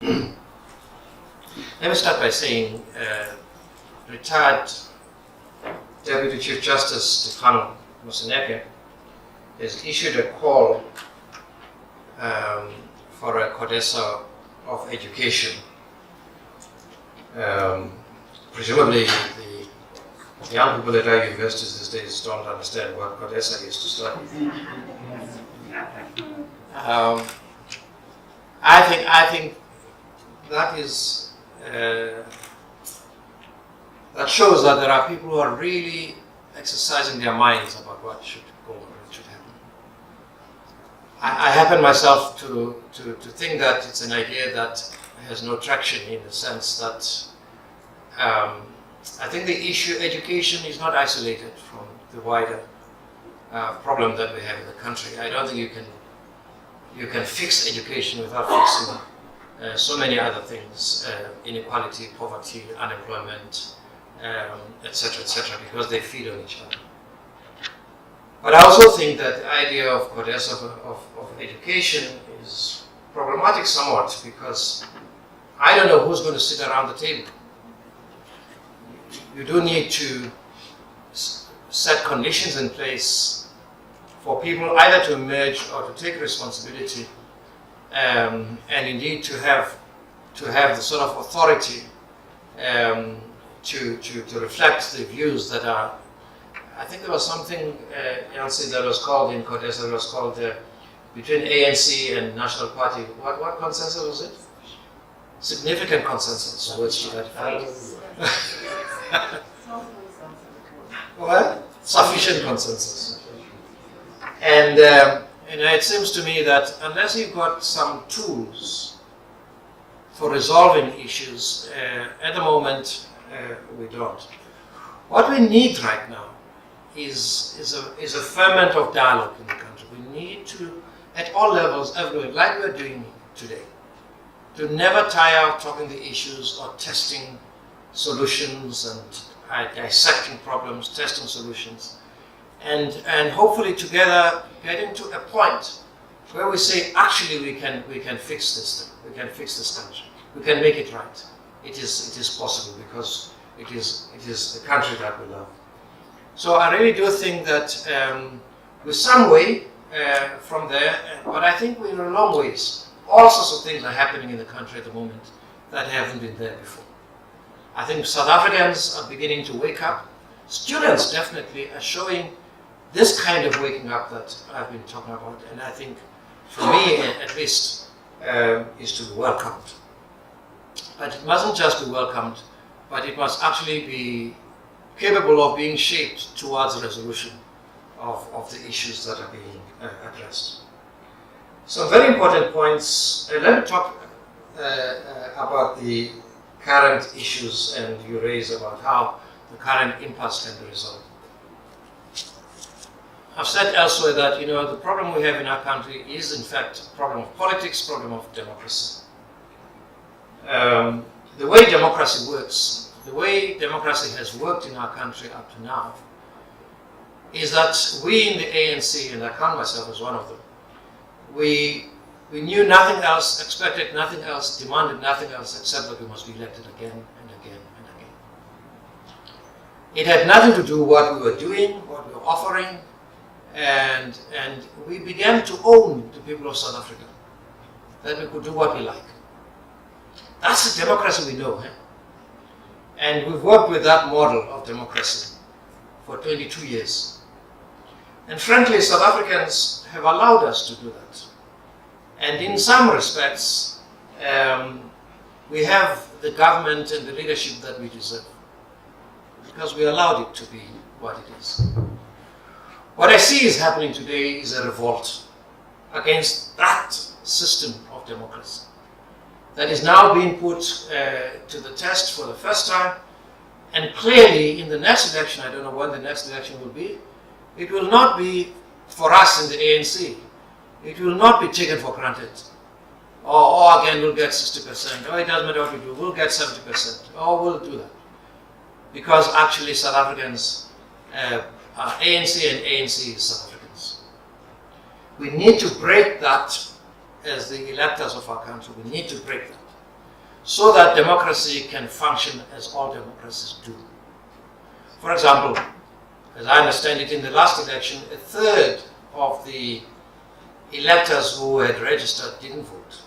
Let me start by saying retired Deputy Chief Justice Stefano Moseneke has issued a call for a Codesa of Education. Presumably the young people at our universities these days don't understand what Codesa is to start with. I think that is that shows that there are people who are really exercising their minds about what should go on and should happen. I happen myself to think that it's an idea that has no traction, in the sense that I think the issue education is not isolated from the wider problem that we have in the country. I don't think you can fix education without fixing so many other things, inequality, poverty, unemployment, etc., because they feed on each other. But I also think that the idea of Codesa of education is problematic somewhat, because I don't know who's going to sit around the table. You do need to set conditions in place for people either to emerge or to take responsibility, and indeed to have the sort of authority to reflect the views that are. I think there was something that was called in Codesa, it was called between ANC and National Party. What consensus was it? Significant consensus. Words to that effect. What? Sufficient consensus. And it seems to me that unless you've got some tools for resolving issues, at the moment we don't. What we need right now is a ferment of dialogue in the country. We need to, at all levels, everywhere, like we're doing today, to never tire of talking the issues or testing solutions and dissecting problems, testing solutions, and hopefully together getting to a point where we say, actually, we can fix this thing, we can fix this country, we can make it right. It is possible, because it is the country that we love. So I really do think that we're some way from there, but I think we're a long ways. All sorts of things are happening in the country at the moment that haven't been there before. I think South Africans are beginning to wake up. Students definitely are showing this kind of waking up that I've been talking about, and I think, for me at least, is to be welcomed. But it mustn't just be welcomed, but it must actually be capable of being shaped towards the resolution of the issues that are being addressed. Some very important points. Let me talk about the current issues, and you raise about how the current impasse can be resolved. I've said elsewhere that the problem we have in our country is in fact a problem of politics, problem of democracy. The way democracy works, the way democracy has worked in our country up to now, is that we in the ANC, and I count myself as one of them, we knew nothing else, expected nothing else, demanded nothing else except that we must be elected again and again and again. It had nothing to do with what we were doing, what we were offering, and we began to own the people of South Africa, that we could do what we like. That's the democracy we know. And we've worked with that model of democracy for 22 years. And frankly, South Africans have allowed us to do that. And in some respects, we have the government and the leadership that we deserve, because we allowed it to be what it is. What I see is happening today is a revolt against that system of democracy that is now being put to the test for the first time. And clearly, in the next election, I don't know when the next election will be, it will not be for us in the ANC. It will not be taken for granted. Or again, we'll get 60%. Oh, it doesn't matter what we do, we'll get 70%. Oh, we'll do that. Because actually, South Africans are ANC, and ANC is South Africans. We need to break that as the electors of our country. We need to break that. so that democracy can function as all democracies do. For example, as I understand it, in the last election, a third of the electors who had registered didn't vote.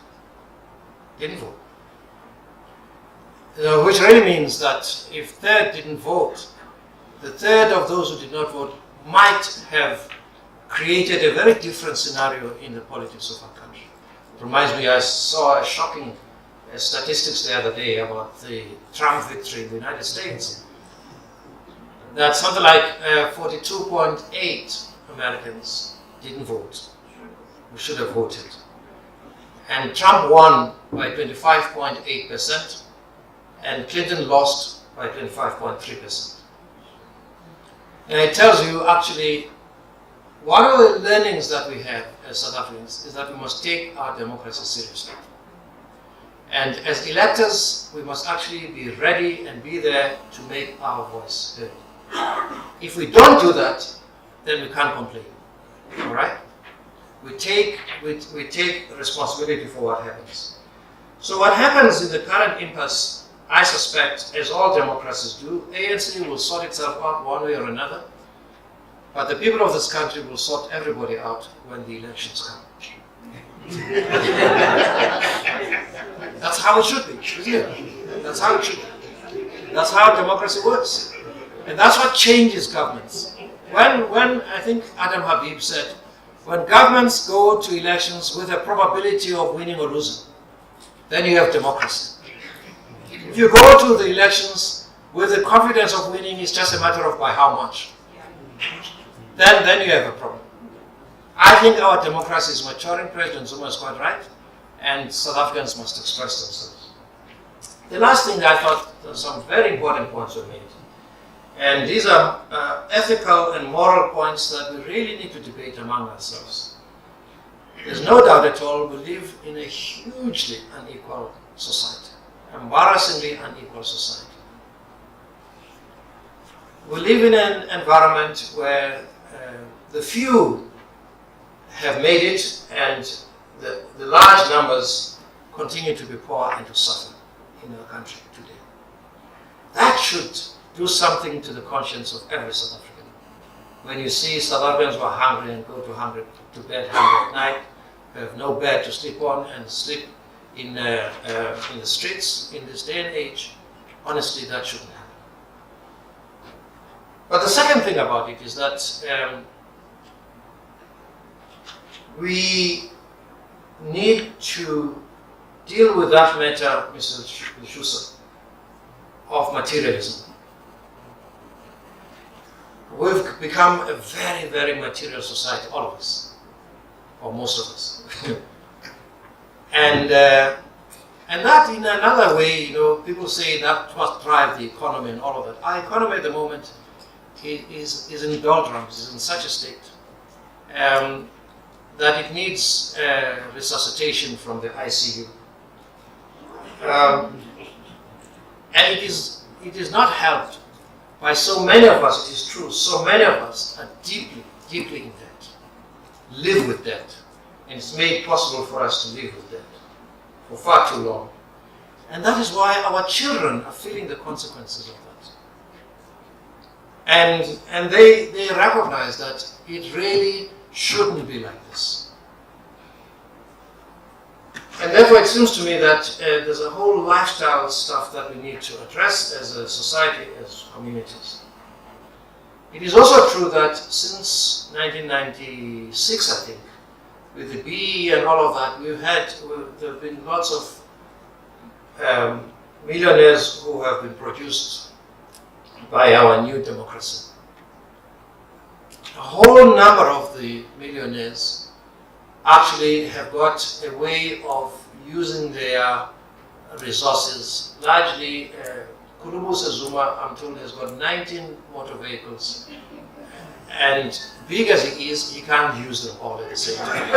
Didn't vote. Which really means that if third didn't vote, the third of those who did not vote might have created a very different scenario in the politics of our country. It reminds me, I saw a shocking statistics the other day about the Trump victory in the United States. That something like 42.8 Americans didn't vote, who should have voted. And Trump won by 25.8%, and Clinton lost by 25.3%. And it tells you actually, one of the learnings that we have as South Africans is that we must take our democracy seriously. And as electors, we must actually be ready and be there to make our voice heard. If we don't do that, then we can't complain. All right? We take responsibility for what happens. So what happens in the current impasse, I suspect, as all democracies do, ANC will sort itself out one way or another, but the people of this country will sort everybody out when the elections come. That's how it should be, isn't it? That's how it should be. That's how democracy works. And that's what changes governments. When I think Adam Habib said, when governments go to elections with a probability of winning or losing, then you have democracy. If you go to the elections with the confidence of winning, it's just a matter of by how much. Then you have a problem. I think our democracy is maturing. President Zuma is quite right, and South Africans must express themselves. The last thing I thought, some very important points were made. And these are ethical and moral points that we really need to debate among ourselves. There's no doubt at all we live in a hugely unequal society, embarrassingly unequal society. We live in an environment where the few have made it and the large numbers continue to be poor and to suffer in our country today. That should do something to the conscience of every South African. When you see South Africans who are hungry and go to bed hungry at night, who have no bed to sleep on and sleep in the streets in this day and age, honestly, that shouldn't happen. But the second thing about it is that we need to deal with that matter, Mr. Schuster, of materialism. We've become a very, very material society, all of us, or most of us. and that in another way, people say that must drive the economy and all of that. Our economy at the moment is in doldrums, is in such a state that it needs resuscitation from the ICU. And it is not helped by so many of us, it is true, so many of us are deeply, deeply in debt, live with debt, and it's made possible for us to live with debt for far too long. And that is why our children are feeling the consequences of that. And they recognize that it really shouldn't be like this. And therefore it seems to me that there's a whole lifestyle stuff that we need to address as a society, as communities. It is also true that since 1996, I think, with the BE and all of that, there have been lots of millionaires who have been produced by our new democracy. A whole number of the millionaires actually have got a way of using their resources. Largely, Kulubuse Zuma, I'm told, has got 19 motor vehicles. And big as he is, he can't use them all at the same time.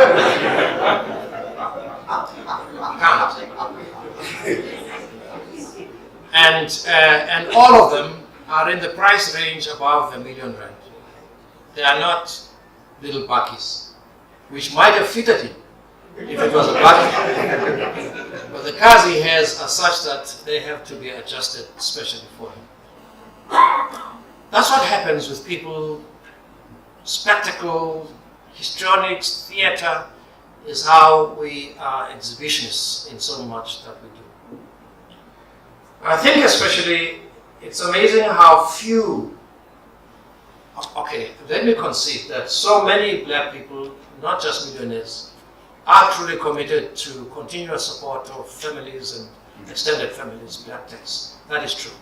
Can't. And all of them are in the price range above R1 million. They are not little bakkies, which might have fitted him if it was a bakkie. But the cars he has are such that they have to be adjusted especially for him. That's what happens with people. Spectacle, histrionics, theater is how we are exhibitionists in so much that we do. I think especially it's amazing how few, okay, let me concede that so many black people, not just millionaires, are truly committed to continuous support of families and extended families, black tax. That is true.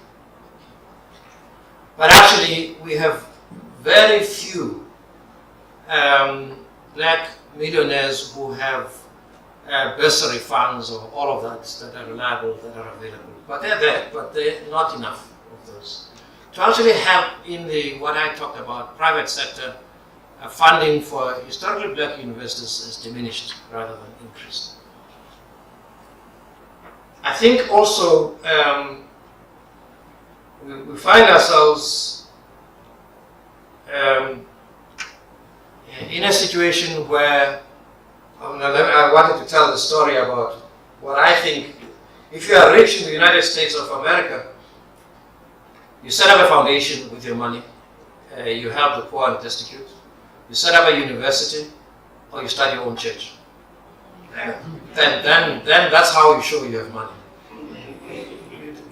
But actually, we have very few black millionaires who have bursary funds or all of that are reliable, that are available. But they're there, but they're not enough of those. To actually have in the, what I talked about, private sector, funding for historically black universities is diminished rather than increased. I think also we find ourselves in a situation where I wanted to tell the story about what I think. If you are rich in the United States of America, you set up a foundation with your money, you help the poor and destitute, you set up a university, or you start your own church. Then that's how you show you have money.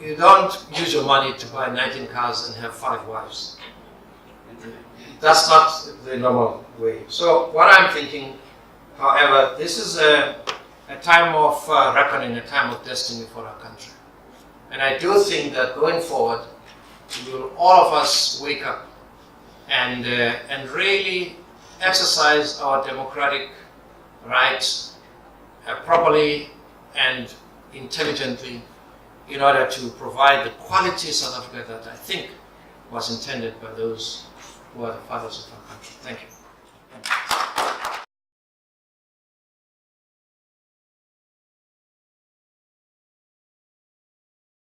You don't use your money to buy 19 cars and have 5 wives. That's not the normal way. So what I'm thinking, however, this is a time of reckoning, a time of destiny for our country. And I do think that going forward, we will all of us wake up and really exercise our democratic rights properly and intelligently in order to provide the quality South Africa that I think was intended by those who are the fathers of our country. Thank you.